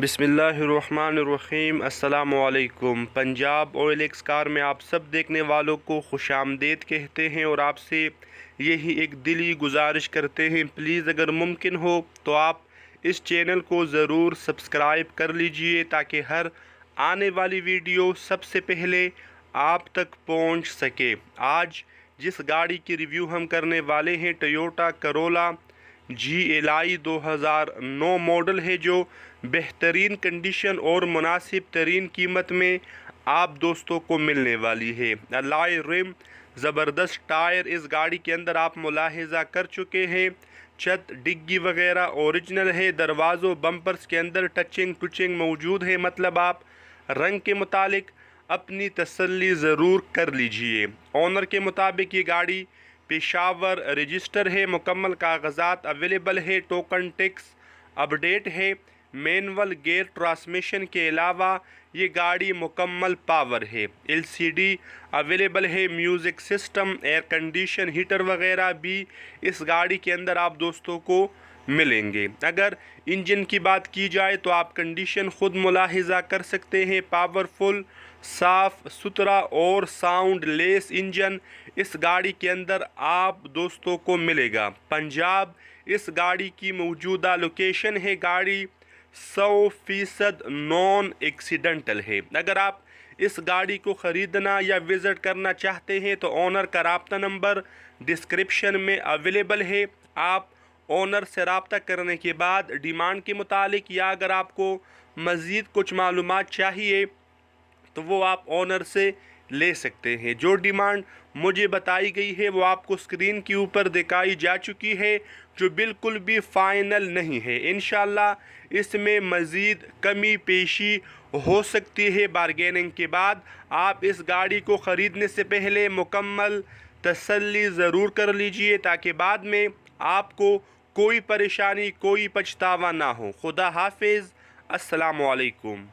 بسم اللہ الرحمن الرحیم۔ السلام علیکم۔ پنجاب آئل ایکس کار میں آپ سب دیکھنے والوں کو خوش آمدید کہتے ہیں اور آپ سے یہی ایک دلی گزارش کرتے ہیں، پلیز اگر ممکن ہو تو آپ اس چینل کو ضرور سبسکرائب کر لیجئے تاکہ ہر آنے والی ویڈیو سب سے پہلے آپ تک پہنچ سکے۔ آج جس گاڑی کی ریویو ہم کرنے والے ہیں ٹویوٹا کرولا GLI 2009 ماڈل ہے، جو بہترین کنڈیشن اور مناسب ترین قیمت میں آپ دوستوں کو ملنے والی ہے۔ الائے رم زبردست ٹائر اس گاڑی کے اندر آپ ملاحظہ کر چکے ہیں، چھت ڈگی وغیرہ اوریجنل ہے، دروازوں بمپرز کے اندر ٹچنگ موجود ہے، مطلب آپ رنگ کے متعلق اپنی تسلی ضرور کر لیجئے۔ اونر کے مطابق یہ گاڑی پشاور رجسٹر ہے، مکمل کاغذات اویلیبل ہے، ٹوکن ٹیکس اپڈیٹ ہے، مینول گیئر ٹرانسمیشن کے علاوہ یہ گاڑی مکمل پاور ہے، LCD اویلیبل ہے، music system, air condition heater وغیرہ بھی اس گاڑی کے اندر آپ دوستوں کو ملیں گے۔ اگر انجن کی بات کی جائے تو آپ کنڈیشن خود ملاحظہ کر سکتے ہیں، پاورفل، صاف ستھرا اور ساؤنڈ لیس انجن اس گاڑی کے اندر آپ دوستوں کو ملے گا۔ پنجاب اس گاڑی کی موجودہ لوکیشن ہے، گاڑی 100% نان ایکسیڈنٹل ہے۔ اگر آپ اس گاڑی کو خریدنا یا وزٹ کرنا چاہتے ہیں تو اونر کا رابطہ نمبر ڈسکرپشن میں اویلیبل ہے۔ آپ اونر سے رابطہ کرنے کے بعد ڈیمانڈ کے متعلق یا اگر آپ کو مزید کچھ معلومات چاہیے تو وہ آپ اونر سے لے سکتے ہیں۔ جو ڈیمانڈ مجھے بتائی گئی ہے وہ آپ کو اسکرین کے اوپر دکھائی جا چکی ہے، جو بالکل بھی فائنل نہیں ہے۔ انشاءاللہ اس میں مزید کمی پیشی ہو سکتی ہے۔ بارگیننگ کے بعد آپ اس گاڑی کو خریدنے سے پہلے مکمل تسلی ضرور کر لیجئے تاکہ بعد میں آپ کو کوئی پریشانی، کوئی پچھتاوا نہ ہو۔ خدا حافظ۔ السلام علیکم۔